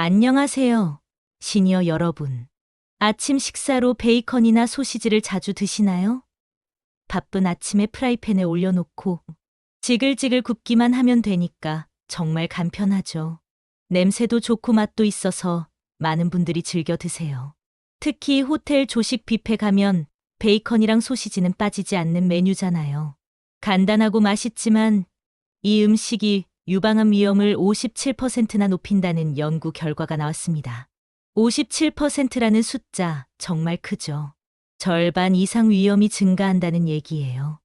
안녕하세요, 시니어 여러분. 아침 식사로 베이컨이나 소시지를 자주 드시나요? 바쁜 아침에 프라이팬에 올려놓고 지글지글 굽기만 하면 되니까 정말 간편하죠. 냄새도 좋고 맛도 있어서 많은 분들이 즐겨 드세요. 특히 호텔 조식 뷔페 가면 베이컨이랑 소시지는 빠지지 않는 메뉴잖아요. 간단하고 맛있지만 이 음식이 유방암 위험을 57%나 높인다는 연구 결과가 나왔습니다. 57%라는 숫자 정말 크죠. 절반 이상 위험이 증가한다는 얘기예요.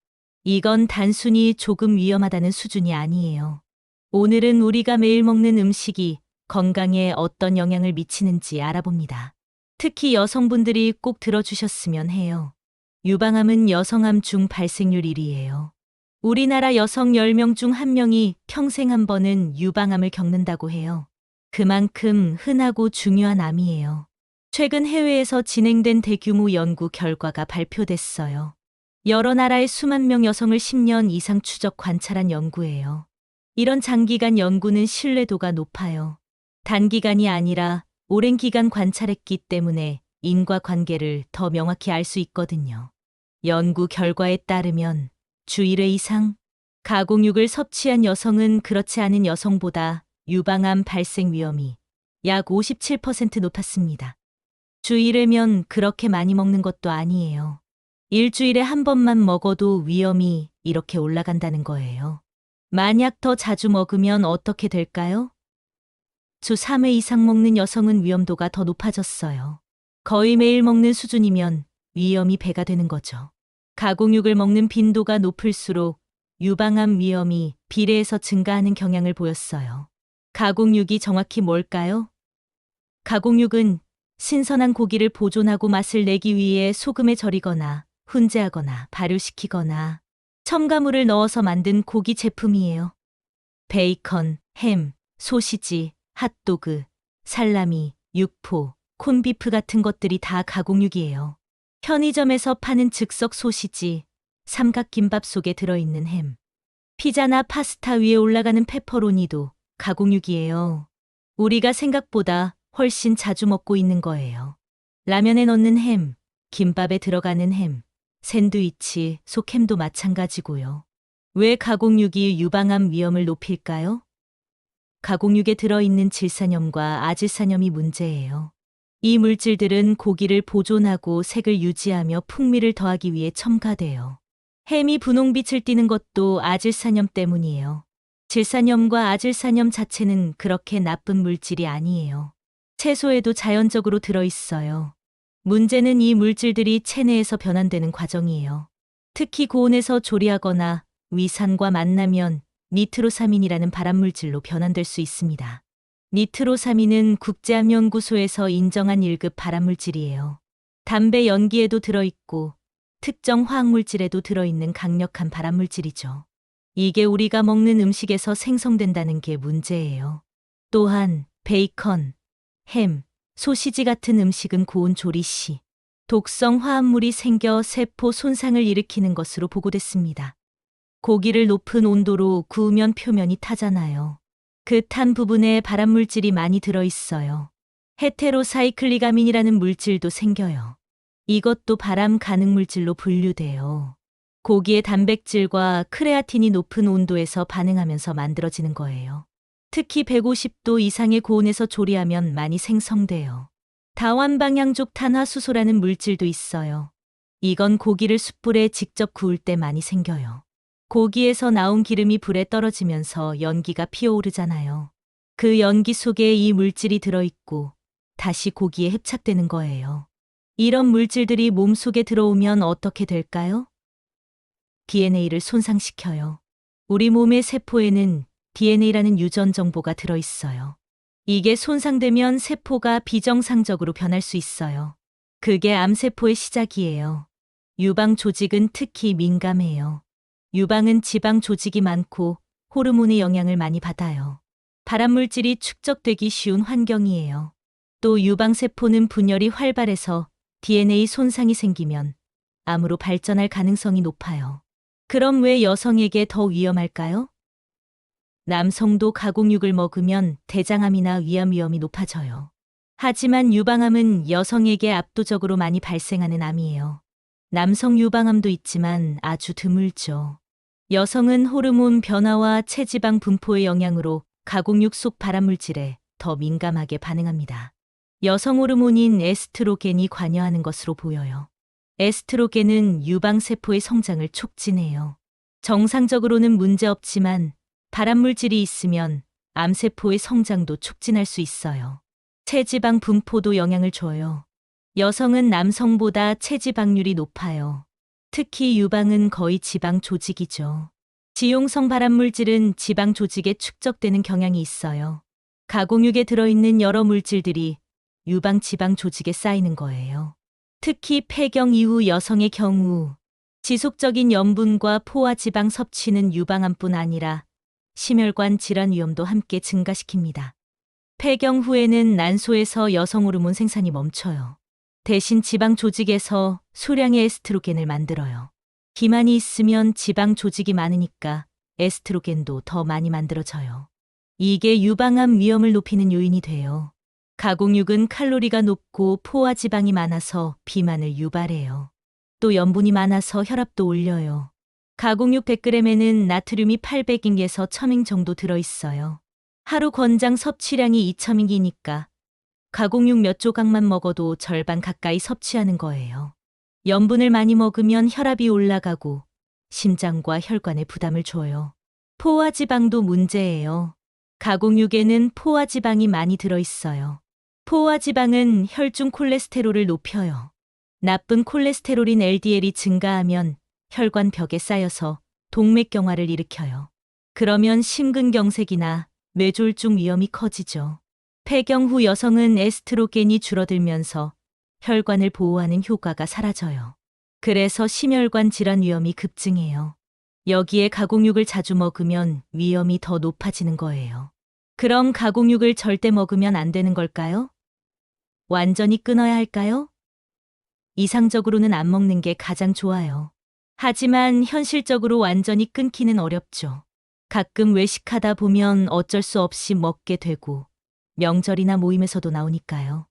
이건 단순히 조금 위험하다는 수준이 아니에요. 오늘은 우리가 매일 먹는 음식이 건강에 어떤 영향을 미치는지 알아봅니다. 특히 여성분들이 꼭 들어주셨으면 해요. 유방암은 여성암 중 발생률 1위예요. 우리나라 여성 10명 중 1명이 평생 한 번은 유방암을 겪는다고 해요. 그만큼 흔하고 중요한 암이에요. 최근 해외에서 진행된 대규모 연구 결과가 발표됐어요. 여러 나라의 수만 명 여성을 10년 이상 추적 관찰한 연구예요. 이런 장기간 연구는 신뢰도가 높아요. 단기간이 아니라 오랜 기간 관찰했기 때문에 인과관계를 더 명확히 알 수 있거든요. 연구 결과에 따르면 주 1회 이상 가공육을 섭취한 여성은 그렇지 않은 여성보다 유방암 발생 위험이 약 57% 높았습니다. 주 1회면 그렇게 많이 먹는 것도 아니에요. 일주일에 한 번만 먹어도 위험이 이렇게 올라간다는 거예요. 만약 더 자주 먹으면 어떻게 될까요? 주 3회 이상 먹는 여성은 위험도가 더 높아졌어요. 거의 매일 먹는 수준이면 위험이 배가 되는 거죠. 가공육을 먹는 빈도가 높을수록 유방암 위험이 비례해서 증가하는 경향을 보였어요. 가공육이 정확히 뭘까요? 가공육은 신선한 고기를 보존하고 맛을 내기 위해 소금에 절이거나 훈제하거나 발효시키거나 첨가물을 넣어서 만든 고기 제품이에요. 베이컨, 햄, 소시지, 핫도그, 살라미, 육포, 콘비프 같은 것들이 다 가공육이에요. 편의점에서 파는 즉석 소시지, 삼각김밥 속에 들어있는 햄, 피자나 파스타 위에 올라가는 페퍼로니도 가공육이에요. 우리가 생각보다 훨씬 자주 먹고 있는 거예요. 라면에 넣는 햄, 김밥에 들어가는 햄, 샌드위치, 속햄도 마찬가지고요. 왜 가공육이 유방암 위험을 높일까요? 가공육에 들어있는 질산염과 아질산염이 문제예요. 이 물질들은 고기를 보존하고 색을 유지하며 풍미를 더하기 위해 첨가돼요. 햄이 분홍빛을 띠는 것도 아질산염 때문이에요. 질산염과 아질산염 자체는 그렇게 나쁜 물질이 아니에요. 채소에도 자연적으로 들어있어요. 문제는 이 물질들이 체내에서 변환되는 과정이에요. 특히 고온에서 조리하거나 위산과 만나면 니트로사민이라는 발암물질로 변환될 수 있습니다. 니트로사민은 국제암연구소에서 인정한 1급 발암물질이에요. 담배 연기에도 들어있고 특정 화학물질에도 들어있는 강력한 발암물질이죠. 이게 우리가 먹는 음식에서 생성된다는 게 문제예요. 또한 베이컨, 햄, 소시지 같은 음식은 고온 조리 시 독성 화합물이 생겨 세포 손상을 일으키는 것으로 보고됐습니다. 고기를 높은 온도로 구우면 표면이 타잖아요. 그 탄 부분에 발암물질이 많이 들어있어요. 헤테로사이클리가민이라는 물질도 생겨요. 이것도 발암 가능 물질로 분류돼요. 고기의 단백질과 크레아틴이 높은 온도에서 반응하면서 만들어지는 거예요. 특히 150도 이상의 고온에서 조리하면 많이 생성돼요. 다완방향족 탄화수소라는 물질도 있어요. 이건 고기를 숯불에 직접 구울 때 많이 생겨요. 고기에서 나온 기름이 불에 떨어지면서 연기가 피어오르잖아요. 그 연기 속에 이 물질이 들어있고 다시 고기에 흡착되는 거예요. 이런 물질들이 몸속에 들어오면 어떻게 될까요? DNA를 손상시켜요. 우리 몸의 세포에는 DNA라는 유전 정보가 들어있어요. 이게 손상되면 세포가 비정상적으로 변할 수 있어요. 그게 암세포의 시작이에요. 유방 조직은 특히 민감해요. 유방은 지방 조직이 많고 호르몬의 영향을 많이 받아요. 발암물질이 축적되기 쉬운 환경이에요. 또 유방세포는 분열이 활발해서 DNA 손상이 생기면 암으로 발전할 가능성이 높아요. 그럼 왜 여성에게 더 위험할까요? 남성도 가공육을 먹으면 대장암이나 위암 위험이 높아져요. 하지만 유방암은 여성에게 압도적으로 많이 발생하는 암이에요. 남성 유방암도 있지만 아주 드물죠. 여성은 호르몬 변화와 체지방 분포의 영향으로 가공육 속 발암물질에 더 민감하게 반응합니다. 여성 호르몬인 에스트로겐이 관여하는 것으로 보여요. 에스트로겐은 유방세포의 성장을 촉진해요. 정상적으로는 문제없지만 발암물질이 있으면 암세포의 성장도 촉진할 수 있어요. 체지방 분포도 영향을 줘요. 여성은 남성보다 체지방률이 높아요. 특히 유방은 거의 지방 조직이죠. 지용성 발암물질은 지방 조직에 축적되는 경향이 있어요. 가공육에 들어있는 여러 물질들이 유방 지방 조직에 쌓이는 거예요. 특히 폐경 이후 여성의 경우 지속적인 염분과 포화 지방 섭취는 유방암뿐 아니라 심혈관 질환 위험도 함께 증가시킵니다. 폐경 후에는 난소에서 여성 호르몬 생산이 멈춰요. 대신 지방 조직에서 소량의 에스트로겐을 만들어요. 비만이 있으면 지방 조직이 많으니까 에스트로겐도 더 많이 만들어져요. 이게 유방암 위험을 높이는 요인이 돼요. 가공육은 칼로리가 높고 포화 지방이 많아서 비만을 유발해요. 또 염분이 많아서 혈압도 올려요. 가공육 100g에는 나트륨이 800mg에서 1000mg 정도 들어있어요. 하루 권장 섭취량이 2000mg니까 가공육 몇 조각만 먹어도 절반 가까이 섭취하는 거예요. 염분을 많이 먹으면 혈압이 올라가고 심장과 혈관에 부담을 줘요. 포화지방도 문제예요. 가공육에는 포화지방이 많이 들어있어요. 포화지방은 혈중 콜레스테롤을 높여요. 나쁜 콜레스테롤인 LDL이 증가하면 혈관 벽에 쌓여서 동맥경화를 일으켜요. 그러면 심근경색이나 뇌졸중 위험이 커지죠. 폐경 후 여성은 에스트로겐이 줄어들면서 혈관을 보호하는 효과가 사라져요. 그래서 심혈관 질환 위험이 급증해요. 여기에 가공육을 자주 먹으면 위험이 더 높아지는 거예요. 그럼 가공육을 절대 먹으면 안 되는 걸까요? 완전히 끊어야 할까요? 이상적으로는 안 먹는 게 가장 좋아요. 하지만 현실적으로 완전히 끊기는 어렵죠. 가끔 외식하다 보면 어쩔 수 없이 먹게 되고 명절이나 모임에서도 나오니까요.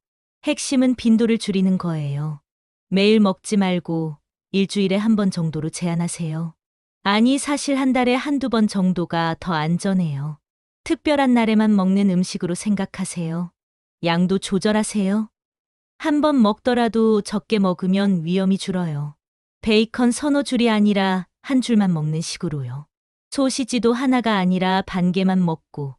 핵심은 빈도를 줄이는 거예요. 매일 먹지 말고 일주일에 한 번 정도로 제한하세요. 아니, 사실 한 달에 한두 번 정도가 더 안전해요. 특별한 날에만 먹는 음식으로 생각하세요. 양도 조절하세요. 한 번 먹더라도 적게 먹으면 위험이 줄어요. 베이컨 서너 줄이 아니라 한 줄만 먹는 식으로요. 소시지도 하나가 아니라 반 개만 먹고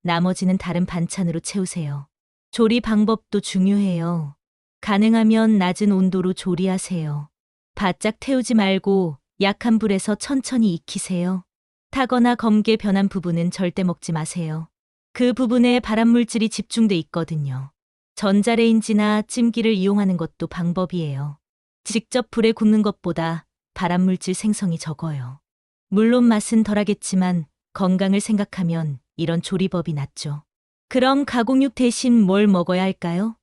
나머지는 다른 반찬으로 채우세요. 조리 방법도 중요해요. 가능하면 낮은 온도로 조리하세요. 바짝 태우지 말고 약한 불에서 천천히 익히세요. 타거나 검게 변한 부분은 절대 먹지 마세요. 그 부분에 발암물질이 집중돼 있거든요. 전자레인지나 찜기를 이용하는 것도 방법이에요. 직접 불에 굽는 것보다 발암물질 생성이 적어요. 물론 맛은 덜하겠지만 건강을 생각하면 이런 조리법이 낫죠. 그럼 가공육 대신 뭘 먹어야 할까요?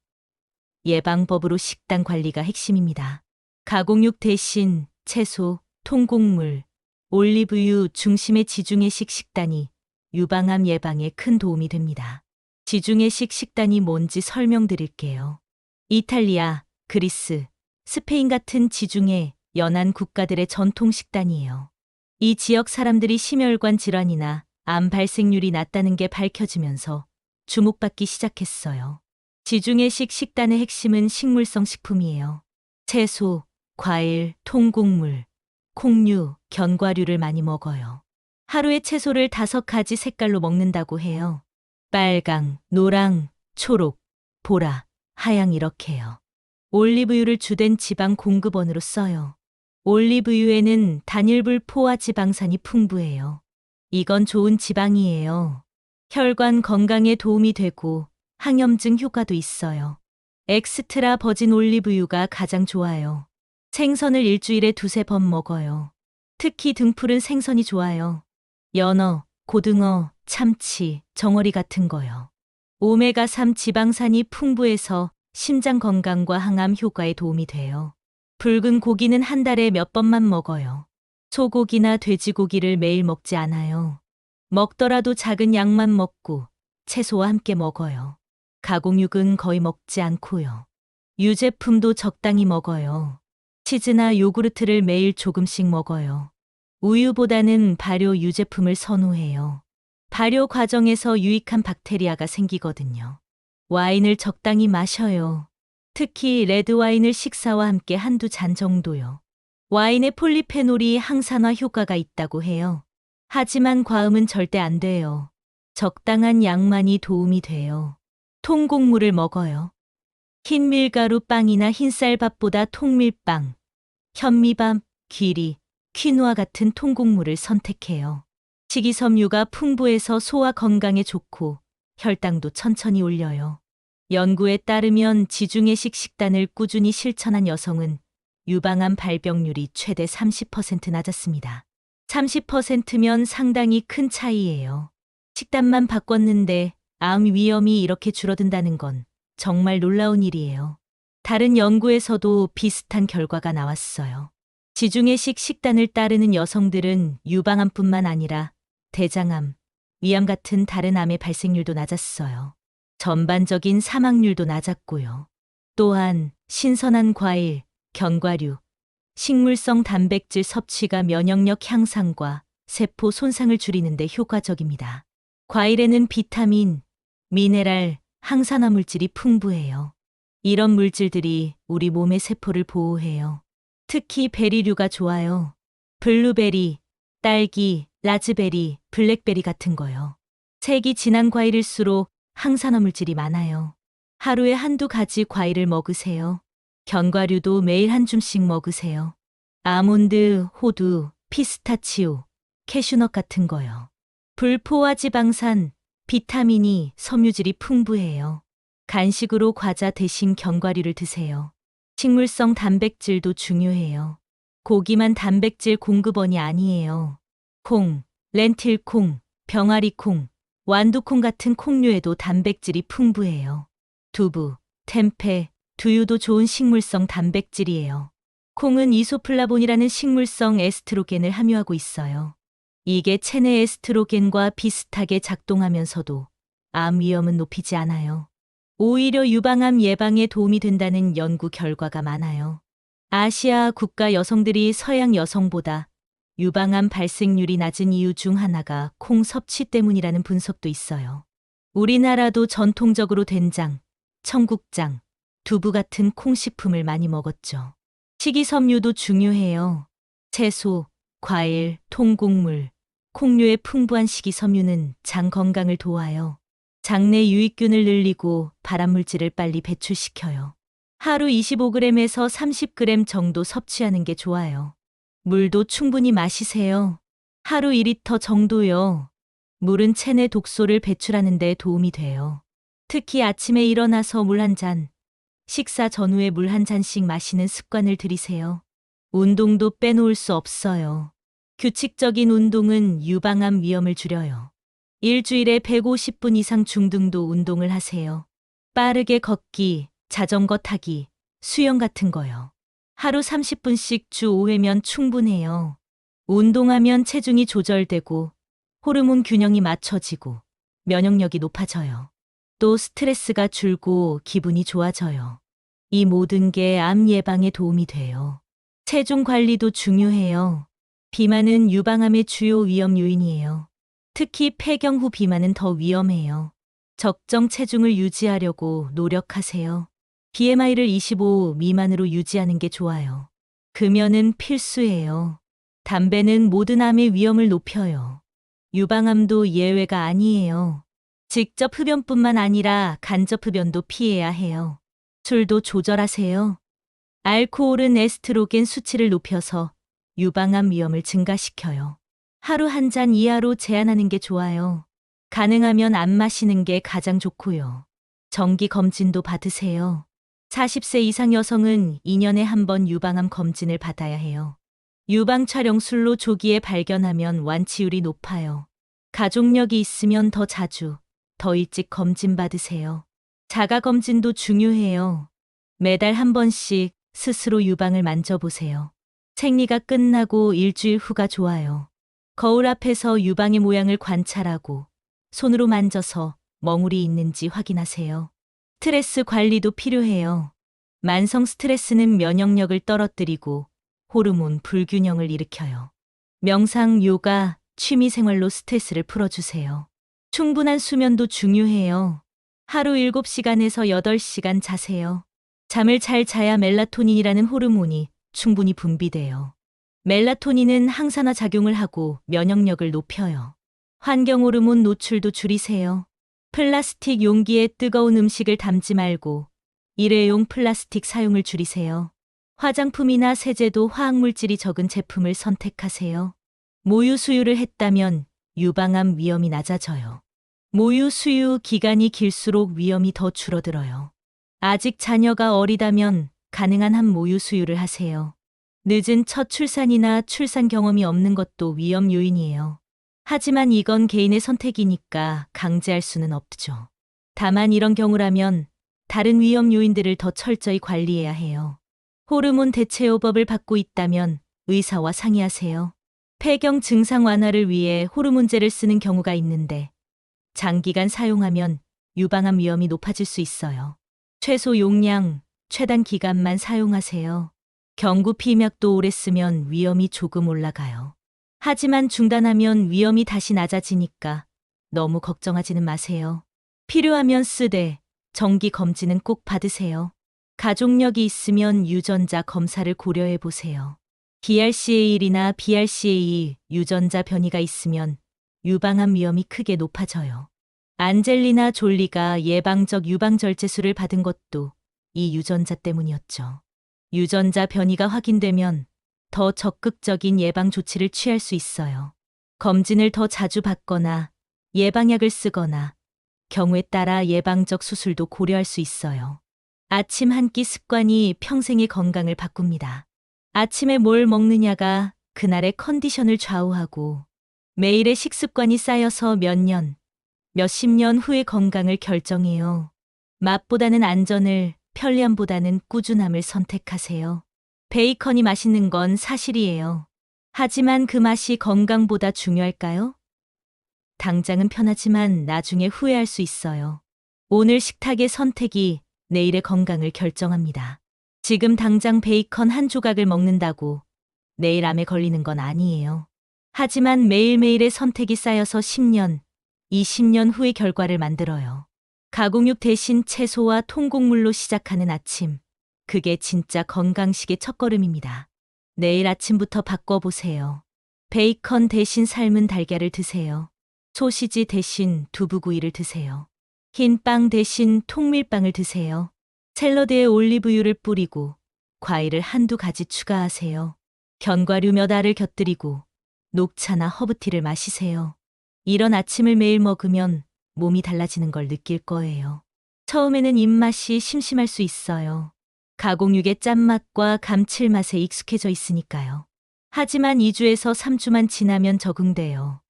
예방법으로 식단 관리가 핵심입니다. 가공육 대신 채소, 통곡물, 올리브유 중심의 지중해식 식단이 유방암 예방에 큰 도움이 됩니다. 지중해식 식단이 뭔지 설명드릴게요. 이탈리아, 그리스, 스페인 같은 지중해, 연안 국가들의 전통 식단이에요. 이 지역 사람들이 심혈관 질환이나 암 발생률이 낮다는 게 밝혀지면서 주목받기 시작했어요. 지중해식 식단의 핵심은 식물성 식품이에요. 채소, 과일, 통곡물, 콩류, 견과류를 많이 먹어요. 하루에 채소를 5가지 색깔로 먹는다고 해요. 빨강, 노랑, 초록, 보라, 하양 이렇게요. 올리브유를 주된 지방 공급원으로 써요. 올리브유에는 단일불 포화 지방산이 풍부해요. 이건 좋은 지방이에요. 혈관 건강에 도움이 되고 항염증 효과도 있어요. 엑스트라 버진 올리브유가 가장 좋아요. 생선을 일주일에 2~3번 먹어요. 특히 등푸른 생선이 좋아요. 연어, 고등어, 참치, 정어리 같은 거요. 오메가3 지방산이 풍부해서 심장 건강과 항암 효과에 도움이 돼요. 붉은 고기는 한 달에 몇 번만 먹어요. 소고기나 돼지고기를 매일 먹지 않아요. 먹더라도 작은 양만 먹고 채소와 함께 먹어요. 가공육은 거의 먹지 않고요. 유제품도 적당히 먹어요. 치즈나 요구르트를 매일 조금씩 먹어요. 우유보다는 발효 유제품을 선호해요. 발효 과정에서 유익한 박테리아가 생기거든요. 와인을 적당히 마셔요. 특히 레드와인을 식사와 함께 한두 잔 정도요. 와인에 폴리페놀이 항산화 효과가 있다고 해요. 하지만 과음은 절대 안 돼요. 적당한 양만이 도움이 돼요. 통곡물을 먹어요. 흰 밀가루 빵이나 흰쌀밥보다 통밀빵, 현미밥, 귀리, 퀴노아 같은 통곡물을 선택해요. 식이섬유가 풍부해서 소화 건강에 좋고 혈당도 천천히 올려요. 연구에 따르면 지중해식 식단을 꾸준히 실천한 여성은 유방암 발병률이 최대 30% 낮았습니다. 30%면 상당히 큰 차이예요. 식단만 바꿨는데 암 위험이 이렇게 줄어든다는 건 정말 놀라운 일이에요. 다른 연구에서도 비슷한 결과가 나왔어요. 지중해식 식단을 따르는 여성들은 유방암뿐만 아니라 대장암, 위암 같은 다른 암의 발생률도 낮았어요. 전반적인 사망률도 낮았고요. 또한 신선한 과일, 견과류, 식물성 단백질 섭취가 면역력 향상과 세포 손상을 줄이는 데 효과적입니다. 과일에는 비타민, 미네랄, 항산화 물질이 풍부해요. 이런 물질들이 우리 몸의 세포를 보호해요. 특히 베리류가 좋아요. 블루베리, 딸기, 라즈베리, 블랙베리 같은 거요. 색이 진한 과일일수록 항산화 물질이 많아요. 하루에 한두 가지 과일을 먹으세요. 견과류도 매일 한 줌씩 먹으세요. 아몬드, 호두, 피스타치오, 캐슈넛 같은 거요. 불포화 지방산, 비타민이, 섬유질이 풍부해요. 간식으로 과자 대신 견과류를 드세요. 식물성 단백질도 중요해요. 고기만 단백질 공급원이 아니에요. 콩, 렌틸콩, 병아리콩, 완두콩 같은 콩류에도 단백질이 풍부해요. 두부, 템페, 두유도 좋은 식물성 단백질이에요. 콩은 이소플라본이라는 식물성 에스트로겐을 함유하고 있어요. 이게 체내 에스트로겐과 비슷하게 작동하면서도 암 위험은 높이지 않아요. 오히려 유방암 예방에 도움이 된다는 연구 결과가 많아요. 아시아 국가 여성들이 서양 여성보다 유방암 발생률이 낮은 이유 중 하나가 콩 섭취 때문이라는 분석도 있어요. 우리나라도 전통적으로 된장, 청국장, 두부 같은 콩식품을 많이 먹었죠. 식이섬유도 중요해요. 채소, 과일, 통곡물, 콩류의 풍부한 식이섬유는 장 건강을 도와요. 장내 유익균을 늘리고 발암물질을 빨리 배출시켜요. 하루 25g에서 30g 정도 섭취하는 게 좋아요. 물도 충분히 마시세요. 하루 2리터 정도요. 물은 체내 독소를 배출하는 데 도움이 돼요. 특히 아침에 일어나서 물 한 잔, 식사 전후에 물 한 잔씩 마시는 습관을 들이세요. 운동도 빼놓을 수 없어요. 규칙적인 운동은 유방암 위험을 줄여요. 일주일에 150분 이상 중등도 운동을 하세요. 빠르게 걷기, 자전거 타기, 수영 같은 거요. 하루 30분씩 주 5회면 충분해요. 운동하면 체중이 조절되고 호르몬 균형이 맞춰지고 면역력이 높아져요. 또 스트레스가 줄고 기분이 좋아져요. 이 모든 게 암 예방에 도움이 돼요. 체중 관리도 중요해요. 비만은 유방암의 주요 위험 요인이에요. 특히 폐경 후 비만은 더 위험해요. 적정 체중을 유지하려고 노력하세요. BMI를 25 미만으로 유지하는 게 좋아요. 금연은 필수예요. 담배는 모든 암의 위험을 높여요. 유방암도 예외가 아니에요. 직접 흡연뿐만 아니라 간접 흡연도 피해야 해요. 술도 조절하세요. 알코올은 에스트로겐 수치를 높여서 유방암 위험을 증가시켜요. 하루 한 잔 이하로 제한하는 게 좋아요. 가능하면 안 마시는 게 가장 좋고요. 정기 검진도 받으세요. 40세 이상 여성은 2년에 한 번 유방암 검진을 받아야 해요. 유방 촬영술로 조기에 발견하면 완치율이 높아요. 가족력이 있으면 더 자주, 더 일찍 검진 받으세요. 자가 검진도 중요해요. 매달 한 번씩 스스로 유방을 만져보세요. 생리가 끝나고 일주일 후가 좋아요. 거울 앞에서 유방의 모양을 관찰하고 손으로 만져서 멍울이 있는지 확인하세요. 스트레스 관리도 필요해요. 만성 스트레스는 면역력을 떨어뜨리고 호르몬 불균형을 일으켜요. 명상, 요가, 취미 생활로 스트레스를 풀어주세요. 충분한 수면도 중요해요. 하루 7시간에서 8시간 자세요. 잠을 잘 자야 멜라토닌이라는 호르몬이 충분히 분비돼요. 멜라토닌은 항산화 작용을 하고 면역력을 높여요. 환경 호르몬 노출도 줄이세요. 플라스틱 용기에 뜨거운 음식을 담지 말고 일회용 플라스틱 사용을 줄이세요. 화장품이나 세제도 화학물질이 적은 제품을 선택하세요. 모유 수유를 했다면 유방암 위험이 낮아져요. 모유 수유 기간이 길수록 위험이 더 줄어들어요. 아직 자녀가 어리다면 가능한 한 모유 수유를 하세요. 늦은 첫 출산이나 출산 경험이 없는 것도 위험 요인이에요. 하지만 이건 개인의 선택이니까 강제할 수는 없죠. 다만 이런 경우라면 다른 위험 요인들을 더 철저히 관리해야 해요. 호르몬 대체요법을 받고 있다면 의사와 상의하세요. 폐경 증상 완화를 위해 호르몬제를 쓰는 경우가 있는데 장기간 사용하면 유방암 위험이 높아질 수 있어요. 최소 용량, 최단 기간만 사용하세요. 경구 피맥도 오래 쓰면 위험이 조금 올라가요. 하지만 중단하면 위험이 다시 낮아지니까 너무 걱정하지는 마세요. 필요하면 쓰되 정기 검진은 꼭 받으세요. 가족력이 있으면 유전자 검사를 고려해 보세요. BRCA1이나 BRCA2 유전자 변이가 있으면 유방암 위험이 크게 높아져요. 안젤리나 졸리가 예방적 유방절제술을 받은 것도 이 유전자 때문이었죠. 유전자 변이가 확인되면 더 적극적인 예방 조치를 취할 수 있어요. 검진을 더 자주 받거나 예방약을 쓰거나 경우에 따라 예방적 수술도 고려할 수 있어요. 아침 한 끼 습관이 평생의 건강을 바꿉니다. 아침에 뭘 먹느냐가 그날의 컨디션을 좌우하고 매일의 식습관이 쌓여서 몇 년, 몇십 년 후의 건강을 결정해요. 맛보다는 안전을, 편리함보다는 꾸준함을 선택하세요. 베이컨이 맛있는 건 사실이에요. 하지만 그 맛이 건강보다 중요할까요? 당장은 편하지만 나중에 후회할 수 있어요. 오늘 식탁의 선택이 내일의 건강을 결정합니다. 지금 당장 베이컨 한 조각을 먹는다고 내일 암에 걸리는 건 아니에요. 하지만 매일매일의 선택이 쌓여서 10년, 20년 후의 결과를 만들어요. 가공육 대신 채소와 통곡물로 시작하는 아침. 그게 진짜 건강식의 첫걸음입니다. 내일 아침부터 바꿔보세요. 베이컨 대신 삶은 달걀을 드세요. 소시지 대신 두부구이를 드세요. 흰빵 대신 통밀빵을 드세요. 샐러드에 올리브유를 뿌리고 과일을 한두 가지 추가하세요. 견과류 몇 알을 곁들이고 녹차나 허브티를 마시세요. 이런 아침을 매일 먹으면 몸이 달라지는 걸 느낄 거예요. 처음에는 입맛이 심심할 수 있어요. 가공육의 짠맛과 감칠맛에 익숙해져 있으니까요. 하지만 2주에서 3주만 지나면 적응돼요.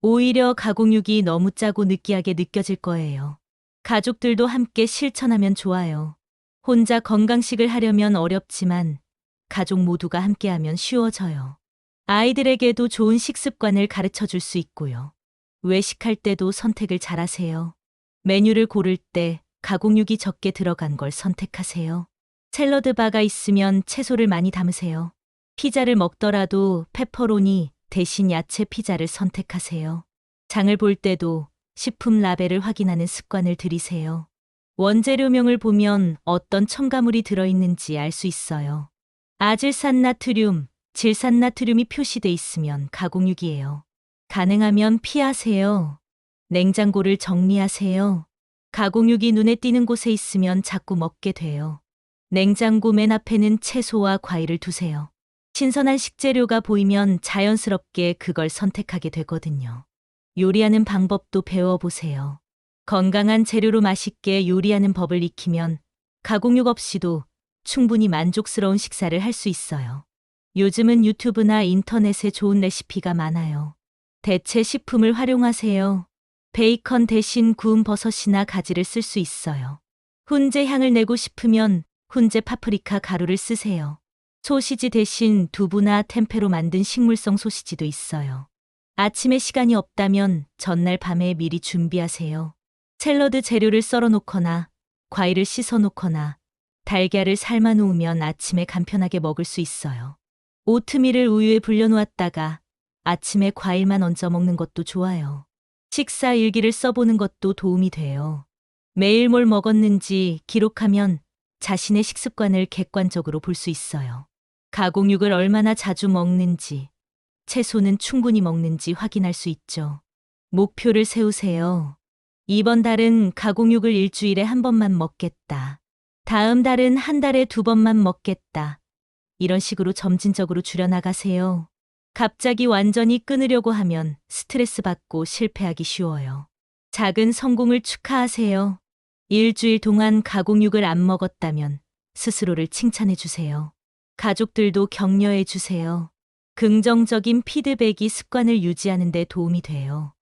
오히려 가공육이 너무 짜고 느끼하게 느껴질 거예요. 가족들도 함께 실천하면 좋아요. 혼자 건강식을 하려면 어렵지만 가족 모두가 함께하면 쉬워져요. 아이들에게도 좋은 식습관을 가르쳐 줄 수 있고요. 외식할 때도 선택을 잘하세요. 메뉴를 고를 때 가공육이 적게 들어간 걸 선택하세요. 샐러드 바가 있으면 채소를 많이 담으세요. 피자를 먹더라도 페퍼로니 대신 야채 피자를 선택하세요. 장을 볼 때도 식품 라벨을 확인하는 습관을 들이세요. 원재료명을 보면 어떤 첨가물이 들어있는지 알 수 있어요. 아질산나트륨, 질산나트륨이 표시돼 있으면 가공육이에요. 가능하면 피하세요. 냉장고를 정리하세요. 가공육이 눈에 띄는 곳에 있으면 자꾸 먹게 돼요. 냉장고 맨 앞에는 채소와 과일을 두세요. 신선한 식재료가 보이면 자연스럽게 그걸 선택하게 되거든요. 요리하는 방법도 배워보세요. 건강한 재료로 맛있게 요리하는 법을 익히면 가공육 없이도 충분히 만족스러운 식사를 할 수 있어요. 요즘은 유튜브나 인터넷에 좋은 레시피가 많아요. 대체 식품을 활용하세요. 베이컨 대신 구운 버섯이나 가지를 쓸 수 있어요. 훈제 향을 내고 싶으면 훈제 파프리카 가루를 쓰세요. 소시지 대신 두부나 템페로 만든 식물성 소시지도 있어요. 아침에 시간이 없다면 전날 밤에 미리 준비하세요. 샐러드 재료를 썰어 놓거나 과일을 씻어 놓거나 달걀을 삶아 놓으면 아침에 간편하게 먹을 수 있어요. 오트밀을 우유에 불려 놓았다가 아침에 과일만 얹어 먹는 것도 좋아요. 식사 일기를 써보는 것도 도움이 돼요. 매일 뭘 먹었는지 기록하면 자신의 식습관을 객관적으로 볼 수 있어요. 가공육을 얼마나 자주 먹는지, 채소는 충분히 먹는지 확인할 수 있죠. 목표를 세우세요. 이번 달은 가공육을 일주일에 한 번만 먹겠다. 다음 달은 한 달에 2번만 먹겠다. 이런 식으로 점진적으로 줄여나가세요. 갑자기 완전히 끊으려고 하면 스트레스 받고 실패하기 쉬워요. 작은 성공을 축하하세요. 일주일 동안 가공육을 안 먹었다면 스스로를 칭찬해 주세요. 가족들도 격려해 주세요. 긍정적인 피드백이 습관을 유지하는 데 도움이 돼요.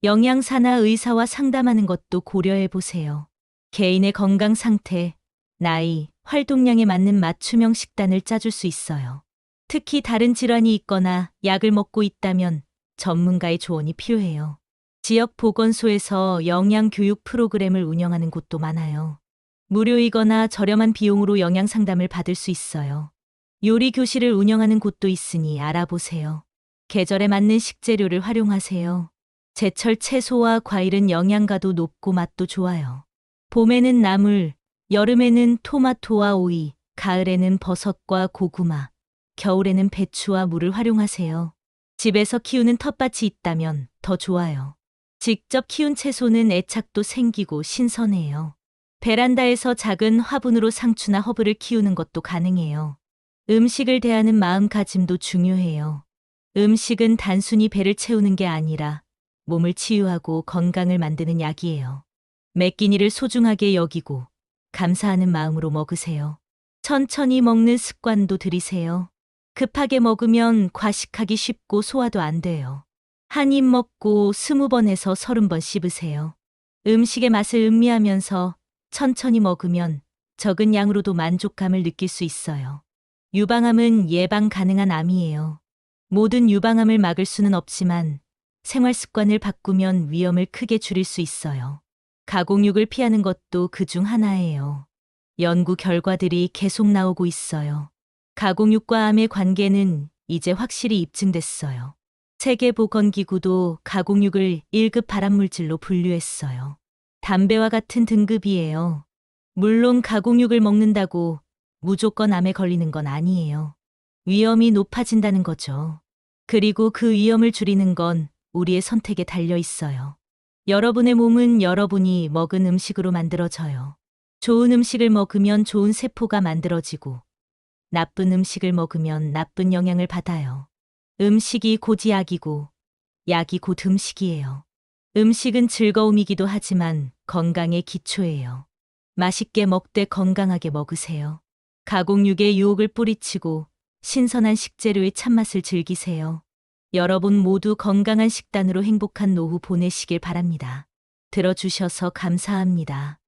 영양사나 의사와 상담하는 것도 고려해 보세요. 개인의 건강 상태, 나이, 활동량에 맞는 맞춤형 식단을 짜줄 수 있어요. 특히 다른 질환이 있거나 약을 먹고 있다면 전문가의 조언이 필요해요. 지역 보건소에서 영양 교육 프로그램을 운영하는 곳도 많아요. 무료이거나 저렴한 비용으로 영양 상담을 받을 수 있어요. 요리 교실을 운영하는 곳도 있으니 알아보세요. 계절에 맞는 식재료를 활용하세요. 제철 채소와 과일은 영양가도 높고 맛도 좋아요. 봄에는 나물, 여름에는 토마토와 오이, 가을에는 버섯과 고구마, 겨울에는 배추와 무를 활용하세요. 집에서 키우는 텃밭이 있다면 더 좋아요. 직접 키운 채소는 애착도 생기고 신선해요. 베란다에서 작은 화분으로 상추나 허브를 키우는 것도 가능해요. 음식을 대하는 마음가짐도 중요해요. 음식은 단순히 배를 채우는 게 아니라 몸을 치유하고 건강을 만드는 약이에요. 매 끼니를 소중하게 여기고 감사하는 마음으로 먹으세요. 천천히 먹는 습관도 들이세요. 급하게 먹으면 과식하기 쉽고 소화도 안 돼요. 한 입 먹고 20번에서 30번 씹으세요. 음식의 맛을 음미하면서 천천히 먹으면 적은 양으로도 만족감을 느낄 수 있어요. 유방암은 예방 가능한 암이에요. 모든 유방암을 막을 수는 없지만 생활 습관을 바꾸면 위험을 크게 줄일 수 있어요. 가공육을 피하는 것도 그중 하나예요. 연구 결과들이 계속 나오고 있어요. 가공육과 암의 관계는 이제 확실히 입증됐어요. 세계보건기구도 가공육을 1급 발암물질로 분류했어요. 담배와 같은 등급이에요. 물론 가공육을 먹는다고 무조건 암에 걸리는 건 아니에요. 위험이 높아진다는 거죠. 그리고 그 위험을 줄이는 건 우리의 선택에 달려 있어요. 여러분의 몸은 여러분이 먹은 음식으로 만들어져요. 좋은 음식을 먹으면 좋은 세포가 만들어지고 나쁜 음식을 먹으면 나쁜 영향을 받아요. 음식이 곧 약이고 약이 곧 음식이에요. 음식은 즐거움이기도 하지만 건강의 기초예요. 맛있게 먹되 건강하게 먹으세요. 가공육의 유혹을 뿌리치고 신선한 식재료의 참맛을 즐기세요. 여러분 모두 건강한 식단으로 행복한 노후 보내시길 바랍니다. 들어주셔서 감사합니다.